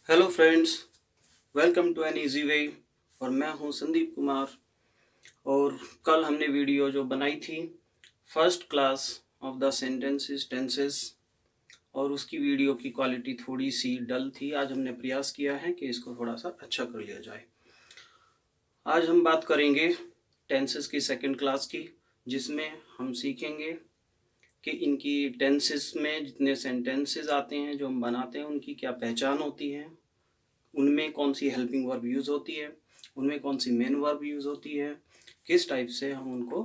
Hello friends, welcome to an easy way. और मैं हूं संदीप कुमार। और कल हमने वीडियो जो बनाई थी first class of the sentences tenses, और उसकी वीडियो की क्वालिटी थोड़ी सी डल थी। आज हमने प्रयास किया है कि इसको थोड़ा सा अच्छा कर लिया जाए। आज हम बात करेंगे टेंसेस की सेकंड क्लास की, जिसमें हम सीखेंगे कि इनकी टेंसेस में जितने सेंटेंसेस आते हैं जो हम बनाते हैं उनकी क्या पहचान होती है, उनमें कौन सी हेल्पिंग वर्ब यूज़ होती है, उनमें कौन सी मेन वर्ब यूज़ होती है, किस टाइप से हम उनको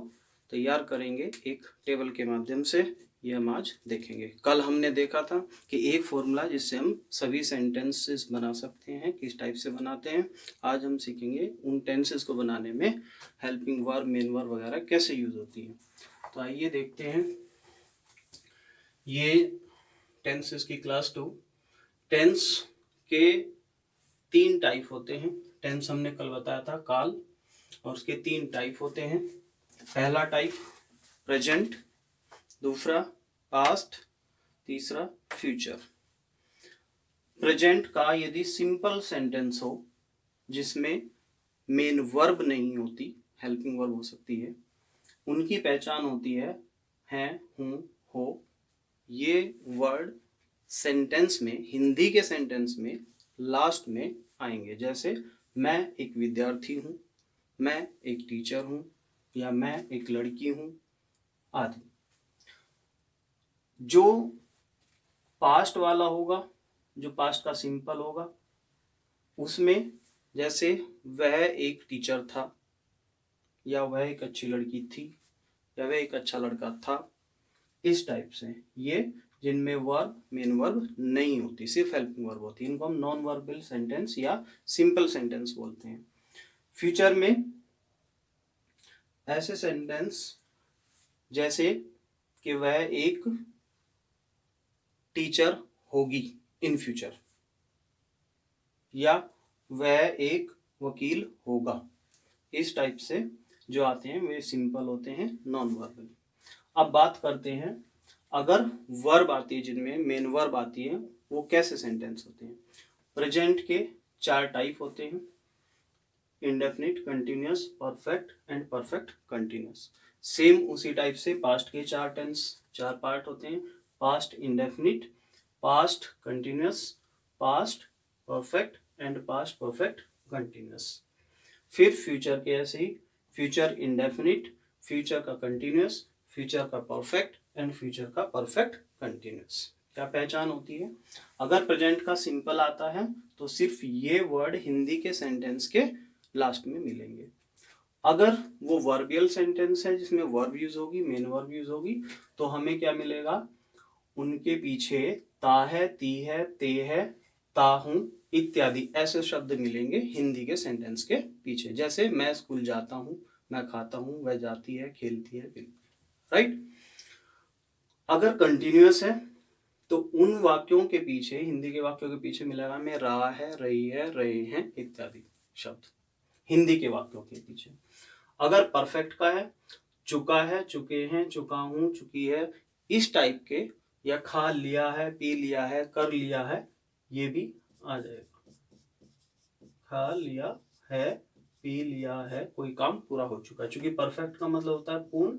तैयार करेंगे एक टेबल के माध्यम से, ये हम आज देखेंगे। कल हमने देखा था कि एक फॉर्मूला जिससे हम सभी सेंटेंसेस बना सकते हैं, किस टाइप से बनाते हैं। आज हम सीखेंगे उन टेंसेस को बनाने में हेल्पिंग वर्ब, मेन वर्ब वगैरह कैसे यूज़ होती है। तो आइए देखते हैं। ये टेंसेस की क्लास 2। टेंस के 3 टाइप होते हैं। टेंस हमने कल बताया था काल, और उसके 3 टाइप होते हैं। पहला टाइप प्रेजेंट, दूसरा पास्ट, तीसरा फ्यूचर। प्रेजेंट का यदि सिंपल सेंटेंस हो जिसमें मेन वर्ब नहीं होती, हेल्पिंग वर्ब हो सकती है, उनकी पहचान होती है, हूँ, हो। ये वर्ड सेंटेंस में, हिंदी के सेंटेंस में लास्ट में आएंगे। जैसे मैं एक विद्यार्थी हूँ, मैं एक टीचर हूँ, या मैं एक लड़की हूँ आदि। जो पास्ट वाला होगा, जो पास्ट का सिंपल होगा, उसमें जैसे वह एक टीचर था, या वह एक अच्छी लड़की थी, या वह एक अच्छा लड़का था, इस टाइप से। ये जिनमें वर्ब, मेन वर्ब नहीं होती, सिर्फ हेल्पिंग वर्ब होती है, इनको हम नॉन वर्बल सेंटेंस या सिंपल सेंटेंस बोलते हैं। फ्यूचर में ऐसे सेंटेंस जैसे कि वह एक टीचर होगी इन फ्यूचर, या वह एक वकील होगा, इस टाइप से जो आते हैं वे सिंपल होते हैं, नॉन वर्बल। अब बात करते हैं, अगर वर्ब आती है, जिनमें मेन वर्ब आती है, वो कैसे सेंटेंस होते हैं। प्रेजेंट के 4 टाइप होते हैं, indefinite, continuous, perfect and perfect continuous. Same उसी टाइप से पास्ट के 4 पार्ट होते हैं, past indefinite, past continuous, past perfect and past perfect continuous. फिर फ्यूचर के ऐसे ही, फ्यूचर इंडेफिनिट, फ्यूचर का कंटिन्यूअस, फ्यूचर का परफेक्ट एंड फ्यूचर का परफेक्ट कंटिन्यूअस। क्या पहचान होती है। अगर प्रेजेंट का सिंपल आता है तो सिर्फ ये वर्ड हिंदी के सेंटेंस के लास्ट में मिलेंगे। अगर वो वर्बियल सेंटेंस है जिसमें वर्ब यूज होगी, मेन वर्ब यूज होगी, तो हमें क्या मिलेगा, उनके पीछे ता है, ती है, ते है, ता हूं इत्यादि ऐसे शब्द मिलेंगे हिंदी के सेंटेंस के पीछे। जैसे मैं स्कूल जाता हूं, मैं खाता हूं, वह जाती है, खेलती है, राइट। अगर कंटिन्यूअस है तो उन वाक्यों के पीछे, हिंदी के वाक्यों के पीछे मिलेगा मैं, रहा है, रही है, रहे हैं इत्यादि शब्द हिंदी के वाक्यों के पीछे। अगर परफेक्ट का है, चुका है, चुके हैं, चुका हूं, चुकी है, इस टाइप के, या खा लिया है, पी लिया है, कर लिया है, ये भी आ जाएगा। खा लिया है, पी लिया है, कोई काम पूरा हो चुका है। चूंकि परफेक्ट का मतलब होता है पूर्ण,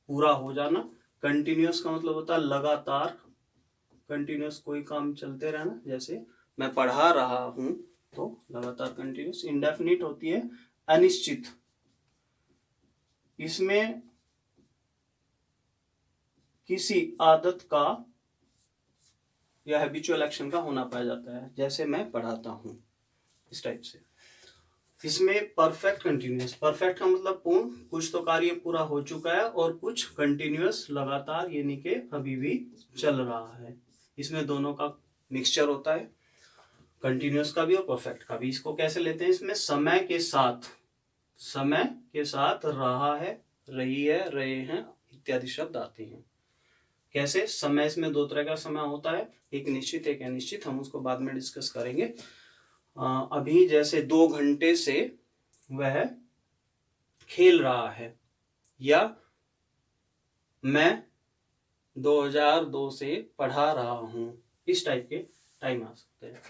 पूरा हो जाना। कंटिन्यूअस का मतलब होता है लगातार, कंटिन्यूअस कोई काम चलते रहना। जैसे मैं पढ़ा रहा हूं तो लगातार कंटिन्यूअस। इंडेफिनिट होती है अनिश्चित, इसमें किसी आदत का या हैबिचुअल एक्शन का होना पाया जाता है। जैसे मैं पढ़ाता हूं, इस टाइप से। इसमें परफेक्ट कंटिन्यूअस, परफेक्ट का मतलब पूर्ण, कुछ तो कार्य पूरा हो चुका है, और कुछ कंटिन्यूअस लगातार, यानी कि अभी भी चल रहा है। इसमें दोनों का मिक्सचर होता है, कंटिन्यूअस का भी और परफेक्ट का भी। इसको कैसे लेते हैं, इसमें समय के साथ, समय के साथ रहा है, रही है, रहे हैं इत्यादि शब्द आते हैं। कैसे, समय इसमें 2 तरह का समय होता है, एक निश्चित, एक अनिश्चित। हम उसको बाद में डिस्कस करेंगे। अभी जैसे 2 घंटे से वह खेल रहा है, या मैं 2002 से पढ़ा रहा हूं, इस टाइप के टाइम आ सकते हैं।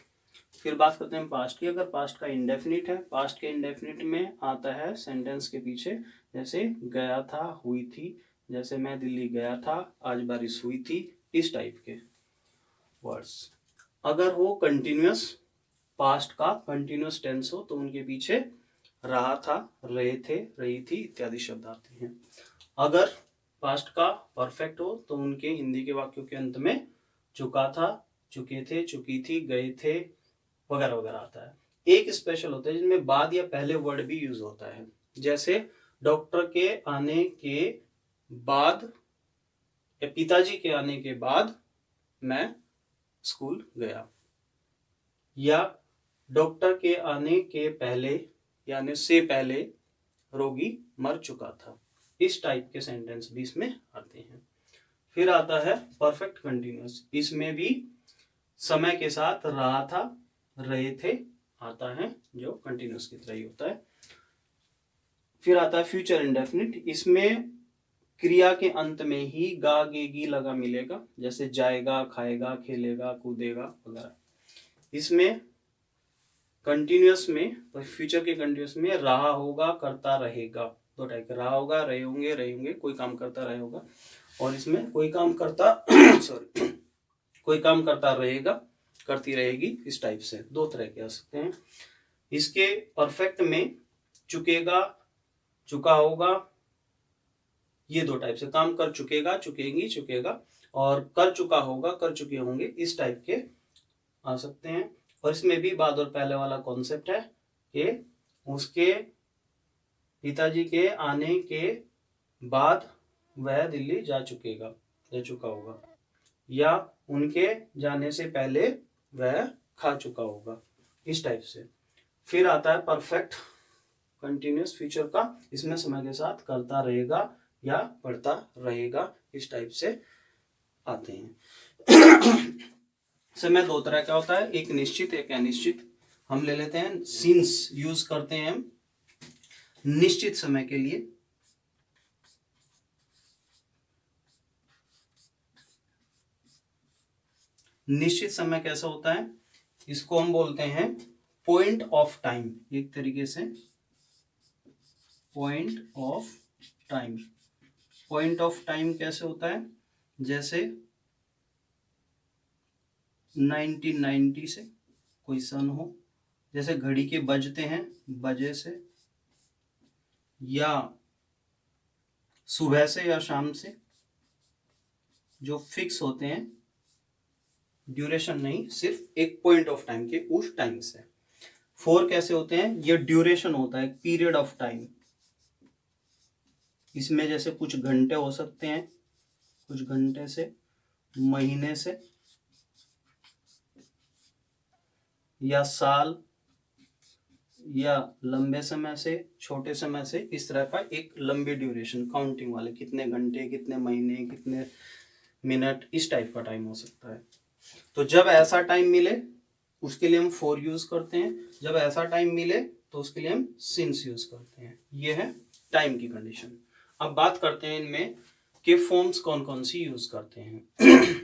फिर बात करते हैं पास्ट की। अगर पास्ट का इंडेफिनिट है, पास्ट के इंडेफिनिट में आता है सेंटेंस के पीछे, जैसे गया था, हुई थी, जैसे मैं दिल्ली गया था, आज बारिश हुई थी, इस टाइप के वर्ड्स। अगर वो कंटिन्यूअस, पास्ट का कंटिन्यूअस टेंस हो तो उनके पीछे रहा था, रहे थे, रही थी इत्यादि शब्द आते हैं। अगर पास्ट का परफेक्ट हो तो उनके हिंदी के वाक्यों के अंत में चुका था, चुके थे, चुकी थी, गए थे वगैरह वगैरह आता है। एक स्पेशल होता है जिनमें बाद या पहले वर्ड भी यूज होता है, जैसे डॉक्टर के आने के बाद या पिताजी के आने के बाद मैं स्कूल गया, या डॉक्टर के आने के पहले यानी से पहले रोगी मर चुका था। इस टाइप के सेंटेंस भी इसमें आते हैं। फिर आता है परफेक्ट कंटिन्यूअस। इसमें भी समय के साथ रहा था, रहे थे आता है, जो कंटिन्यूअस की तरह ही होता है। फिर आता है फ्यूचर इंडेफिनिट। इसमें क्रिया के अंत में ही गा गे गी लगा मिलेगा, जैसे जाएगा, खाएगा, खेलेगा, कूदेगा वगैरह। इसमें कंटिन्यूअस में, फ्यूचर के कंटिन्यूअस में रहा होगा, करता रहेगा, दो टाइप का, रहा होगा, रहे होंगे, कोई काम करता रहे होगा, और इसमें कोई काम करता सॉरी कोई काम करता रहेगा, करती रहेगी, इस टाइप से दो तरह के आ सकते हैं। इसके परफेक्ट में चुकेगा, चुका होगा, ये दो टाइप से, काम कर चुकेगा, चुकेगी, चुकेगा, और कर चुका होगा, कर चुके होंगे, इस टाइप के आ सकते हैं। और इसमें भी बाद और पहले वाला कॉन्सेप्ट है कि उसके पिताजी के आने के बाद वह दिल्ली जा चुका होगा, या उनके जाने से पहले वह खा चुका होगा, इस टाइप से। फिर आता है परफेक्ट कंटिन्यूअस फ्यूचर का। इसमें समय के साथ करता रहेगा या पढ़ता रहेगा, इस टाइप से आते हैं। समय दो तरह का होता है, एक निश्चित, एक अनिश्चित। हम ले लेते हैं सिंस यूज करते हैं हम निश्चित समय के लिए। निश्चित समय कैसा होता है, इसको हम बोलते हैं पॉइंट ऑफ टाइम, एक तरीके से point of time. Point of time कैसे होता है, जैसे 1990 से कोई सन हो, जैसे घड़ी के बजते हैं बजे से, या सुबह से या शाम से, जो फिक्स होते हैं, ड्यूरेशन नहीं, सिर्फ एक पॉइंट ऑफ टाइम के उस टाइम से। फोर कैसे होते हैं, ये ड्यूरेशन होता है, पीरियड ऑफ टाइम। इसमें जैसे कुछ घंटे हो सकते हैं, कुछ घंटे से, महीने से, या साल, या लंबे समय से, छोटे समय से, इस तरह का एक लंबे ड्यूरेशन काउंटिंग वाले, कितने घंटे, कितने महीने, कितने मिनट, इस टाइप का टाइम हो सकता है। तो जब ऐसा टाइम मिले उसके लिए हम फोर यूज करते हैं, जब ऐसा टाइम मिले तो उसके लिए हम सिंस यूज करते हैं। ये है टाइम की कंडीशन। अब बात करते हैं इनमें कि फॉर्म्स कौन कौन सी यूज करते हैं।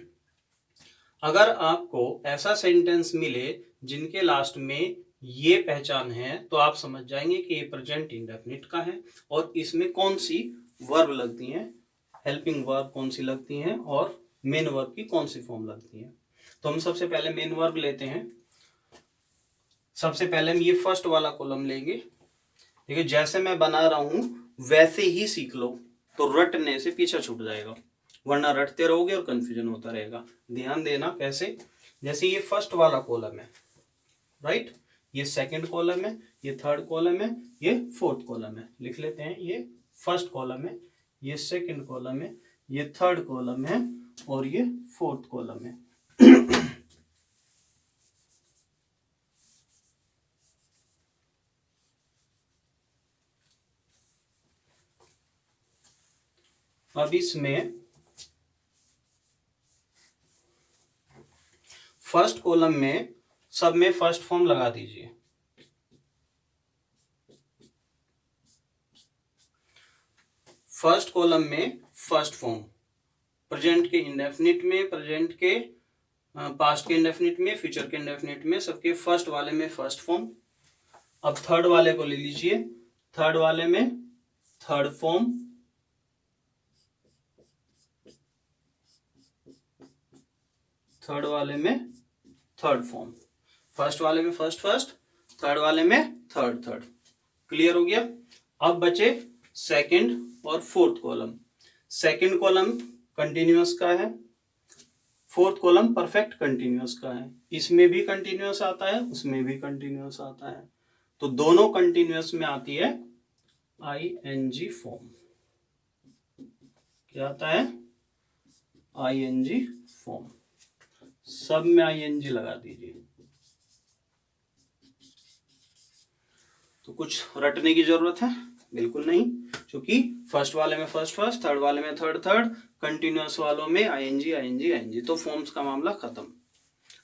अगर आपको ऐसा सेंटेंस मिले जिनके लास्ट में ये पहचान है तो आप समझ जाएंगे कि ये प्रेजेंट इंडेफिनिट का है, और इसमें कौन सी वर्ब लगती हैं, हेल्पिंग वर्ब कौन सी लगती हैं, और मेन वर्ब की कौन सी फॉर्म लगती है। तो हम सबसे पहले मेन वर्ब लेते हैं। सबसे पहले हम ये फर्स्ट वाला कॉलम लेंगे। देखिए जैसे मैं बना रहा हूं वैसे ही सीख लो, तो रटने से पीछा छूट जाएगा, वरना रटते रहोगे और कंफ्यूजन होता रहेगा। ध्यान देना कैसे, जैसे ये फर्स्ट वाला कॉलम है, राइट, ये सेकंड कॉलम है, ये थर्ड कॉलम है, ये फोर्थ कॉलम है। लिख लेते हैं, ये फर्स्ट कॉलम है, ये सेकंड कॉलम है, ये थर्ड कॉलम है, और ये फोर्थ कॉलम है। अब इसमें फर्स्ट कॉलम में सब में फर्स्ट फॉर्म लगा दीजिए। फर्स्ट कॉलम में फर्स्ट फॉर्म, प्रेजेंट के इंडेफिनिट में, प्रेजेंट के पास्ट के इंडेफिनिट में, फ्यूचर के इंडेफिनिट में, सबके फर्स्ट वाले में फर्स्ट फॉर्म। अब थर्ड वाले को ले लीजिए, थर्ड वाले में थर्ड फॉर्म, थर्ड वाले में थर्ड फॉर्म, फर्स्ट वाले में फर्स्ट फर्स्ट, थर्ड वाले में थर्ड थर्ड। क्लियर हो गया। अब बचे सेकंड और fourth column. Second column continuous का है, फोर्थ कॉलम परफेक्ट कंटिन्यूअस का है। इसमें भी कंटिन्यूअस आता है, उसमें भी कंटिन्यूअस आता है, तो दोनों कंटिन्यूअस में आती है आईएनजी फॉर्म। क्या आता है? ING form. सब में आईएनजी लगा दीजिए। तो कुछ रटने की जरूरत है? बिल्कुल नहीं, क्योंकि फर्स्ट वाले में फर्स्ट फर्स्ट, थर्ड वाले में थर्ड थर्ड, कंटिन्यूअस वालों में आईएनजी आईएनजी आईएनजी, तो फॉर्म्स का मामला खत्म।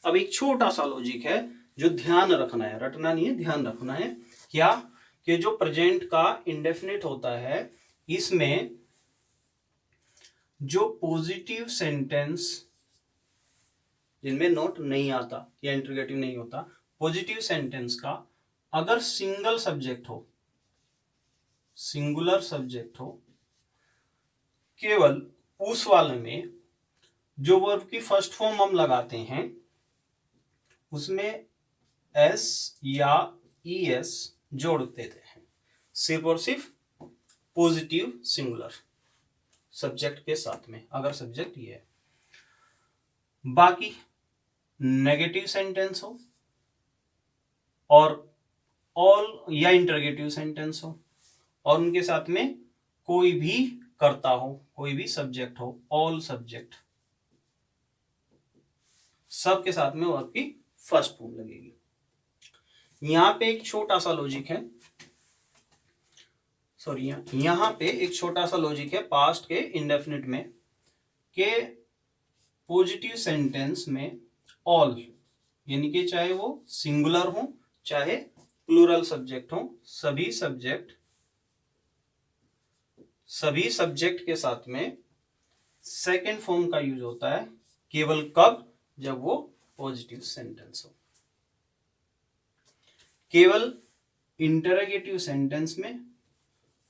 अब एक छोटा सा लॉजिक है जो ध्यान रखना है, रटना नहीं है, ध्यान रखना है। क्या? कि जो प्रेजेंट का इंडेफिनिट होता है, इसमें जो पॉजिटिव सेंटेंस जिनमें नोट नहीं आता या इंटरोगेटिव नहीं होता, पॉजिटिव सेंटेंस का अगर सिंगल सब्जेक्ट हो, सिंगुलर सब्जेक्ट हो, केवल उस वाले में जो वर्ब की फर्स्ट फॉर्म हम लगाते हैं उसमें एस या ईएस जोड़ देते हैं, सिर्फ और सिर्फ पॉजिटिव सिंगुलर सब्जेक्ट के साथ में, अगर सब्जेक्ट ये है। बाकी नेगेटिव सेंटेंस हो और ऑल या इंटरोगेटिव सेंटेंस हो और उनके साथ में कोई भी कर्ता हो, कोई भी सब्जेक्ट हो, ऑल सब्जेक्ट, सब के साथ में वर्ब की फर्स्ट फॉर्म लगेगी। यहां पे एक छोटा सा लॉजिक है, सॉरी यहां पे एक छोटा सा लॉजिक है पास्ट के इंडेफिनिट में, के पॉजिटिव सेंटेंस में ऑल, यानी कि चाहे वो सिंगुलर हो चाहे प्लूरल सब्जेक्ट हो, सभी सब्जेक्ट के साथ में सेकेंड फॉर्म का यूज होता है। केवल कब? जब वो पॉजिटिव सेंटेंस हो। केवल इंटरोगेटिव सेंटेंस में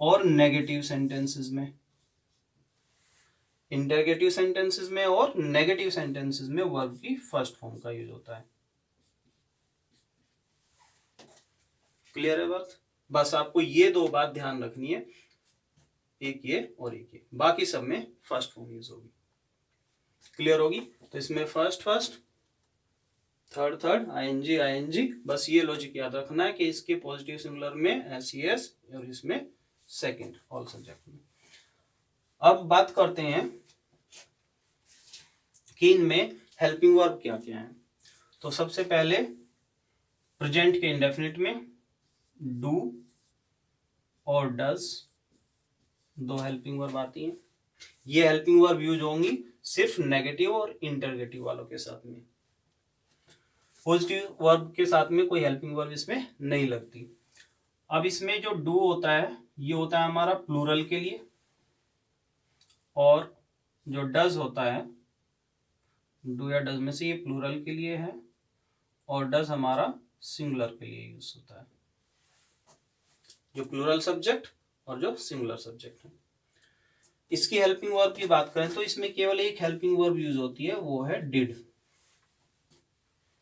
और नेगेटिव सेंटेंसेस में, इंटरोगेटिव सेंटेंसेस में और नेगेटिव सेंटेंसेस में वर्ब की फर्स्ट फॉर्म का यूज होता है। क्लियर है बात? बस आपको ये दो बात ध्यान रखनी है, एक ये और एक ये, बाकी सब में फर्स्ट फॉर्म यूज होगी। क्लियर होगी? तो इसमें first first, third third, ING ING, बस ये लॉजिक याद रखना है कि इसके पॉजिटिव सिंगुलर में एसईएस और इसमें सेकंड ऑल सब्जेक्ट में। अब बात करते हैं कि इनमें हेल्पिंग वर्ब क्या क्या है। तो सबसे पहले प्रेजेंट के इंडेफिनिट में डू और डज दो हेल्पिंग वर्ब आती हैं। ये हेल्पिंग वर्ब यूज होंगी सिर्फ नेगेटिव और इंटरगेटिव वालों के साथ में, पॉजिटिव वर्ब के साथ में कोई हेल्पिंग वर्ब इसमें नहीं लगती। अब इसमें जो डू होता है ये होता है हमारा प्लूरल के लिए, और जो डज होता है, डू या डज में से ये प्लूरल के लिए है और डज हमारा सिंगुलर के लिए यूज होता है, जो प्लूरल सब्जेक्ट और जो सिंगुलर सब्जेक्ट है। इसकी हेल्पिंग वर्ब की बात करें तो इसमें केवल एक हेल्पिंग वर्ब यूज होती है, वो है डिड।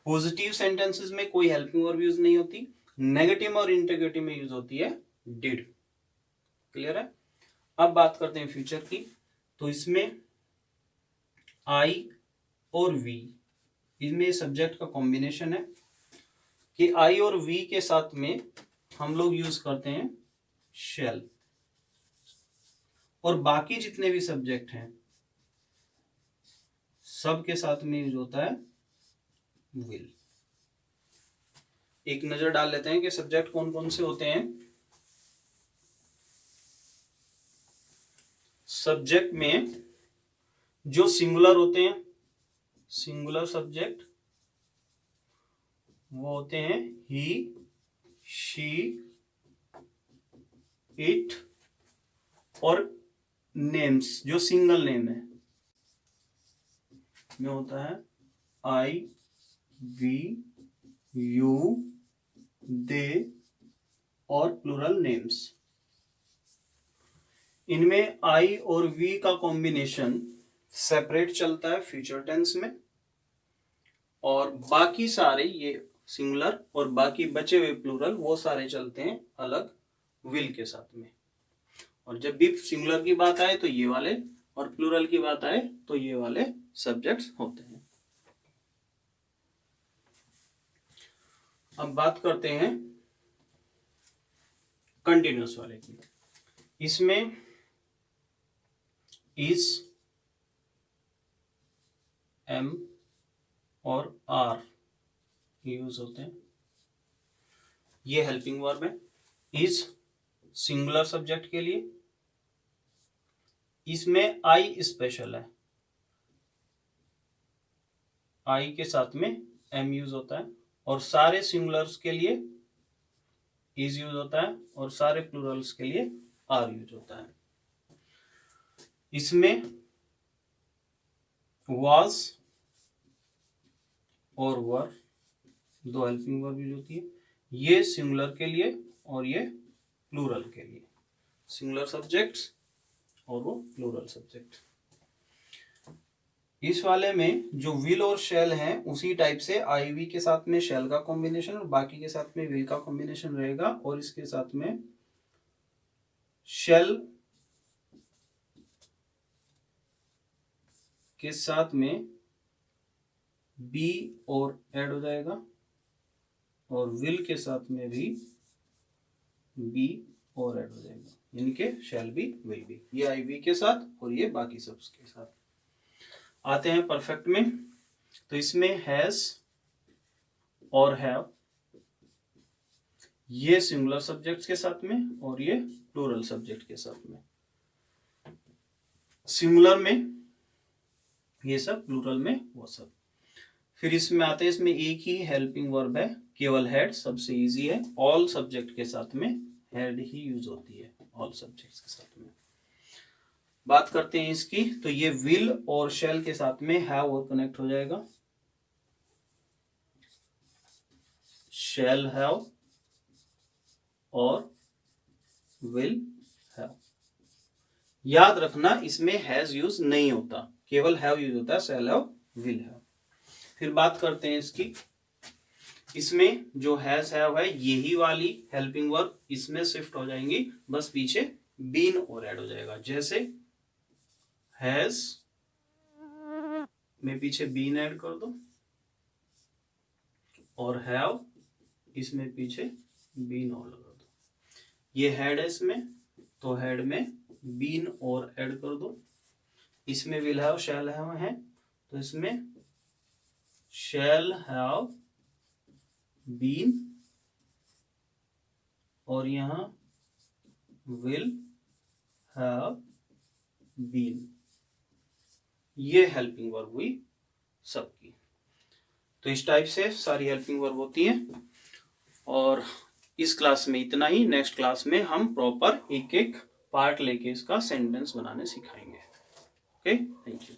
पॉजिटिव सेंटेंसेस में कोई हेल्पिंग वर्ब यूज नहीं होती, नेगेटिव और इंटरगेटिव में यूज होती है डिड। क्लियर है? अब बात करते हैं फ्यूचर की। तो इसमें आई और वी, इसमें सब्जेक्ट का कॉम्बिनेशन है कि आई और वी के साथ में हम लोग यूज करते हैं शेल, और बाकी जितने भी सब्जेक्ट हैं सब के साथ में यूज होता है विल। एक नजर डाल लेते हैं कि सब्जेक्ट कौन कौन से होते हैं। सब्जेक्ट में जो सिंगुलर होते हैं, सिंगुलर सब्जेक्ट, वो होते हैं ही, शी, इट, और नेम्स जो सिंगल नेम है में होता है आई, वी, यू, दे और प्लूरल नेम्स। इनमें आई और वी का कॉम्बिनेशन सेपरेट चलता है फ्यूचर टेंस में, और बाकी सारे ये सिंगुलर और बाकी बचे हुए प्लूरल वो सारे चलते हैं अलग विल के साथ में। और जब भी सिंगुलर की बात आए तो ये वाले, और प्लूरल की बात आए तो ये वाले सब्जेक्ट्स होते हैं। अब बात करते हैं कंटिन्यूअस वाले की। इसमें इज, एम और आर यूज होते हैं। ये हेल्पिंग वर्ब है। इज सिंगुलर सब्जेक्ट के लिए, इसमें आई स्पेशल है, आई के साथ में एम यूज होता है, और सारे सिंगुलर्स के लिए इज यूज होता है, और सारे प्लूरल्स के लिए आर यूज होता है। इसमें वाज और वर दो हेल्पिंग वर्ब यूज होती है। ये सिंगुलर के लिए और ये प्लूरल के लिए, सिंगुलर सब्जेक्ट्स और वो प्लूरल सब्जेक्ट। इस वाले में जो विल और शेल हैं उसी टाइप से आई वी के साथ में शेल का कॉम्बिनेशन और बाकी के साथ में विल का कॉम्बिनेशन रहेगा, और इसके साथ में शेल के साथ में बी और ऐड हो जाएगा, और विल के साथ में भी बी और ऐड हो जाएगा, यानी कि शैल बी विल बी। ये आई वी के साथ और ये बाकी सब के साथ। आते हैं परफेक्ट में। तो इसमें हैज और हैव, ये सिंगुलर सब्जेक्ट्स के साथ में और ये प्लूरल सब्जेक्ट के साथ में। सिंगुलर में ये सब, प्लूरल में वो सब। फिर इसमें आते हैं, इसमें एक ही हेल्पिंग वर्ब है, केवल हेड, सबसे इजी है। ऑल सब्जेक्ट के साथ में हेड ही यूज होती है, ऑल सब्जेक्ट्स के साथ में। बात करते हैं इसकी, तो ये विल और शेल के साथ में हैव और कनेक्ट हो जाएगा, शेल हैव और विल हैव। याद रखना इसमें हैज यूज नहीं होता, केवल हैव यूज होता है, शेल हैव, विल हैव। फिर बात करते हैं इसकी। इसमें जो हैज हैव है यही वाली हेल्पिंग वर्ब इसमें शिफ्ट हो जाएंगी, बस पीछे बीन और ऐड हो जाएगा। जैसे हैज में पीछे बीन ऐड कर दो, और हैव इसमें पीछे बीन और लगा दो। ये हेड है इसमें, तो हेड में बीन और ऐड कर दो। इसमें विल हैव शैल हैव है, तो इसमें शैल हैव बीन, और यहां विल हैव बीन। ये हेल्पिंग वर्ब हुई सबकी। तो इस टाइप से सारी हेल्पिंग वर्ब होती हैं। और इस क्लास में इतना ही। नेक्स्ट क्लास में हम प्रॉपर एक एक पार्ट लेके इसका सेंटेंस बनाने सिखाएंगे। Okay, thank you.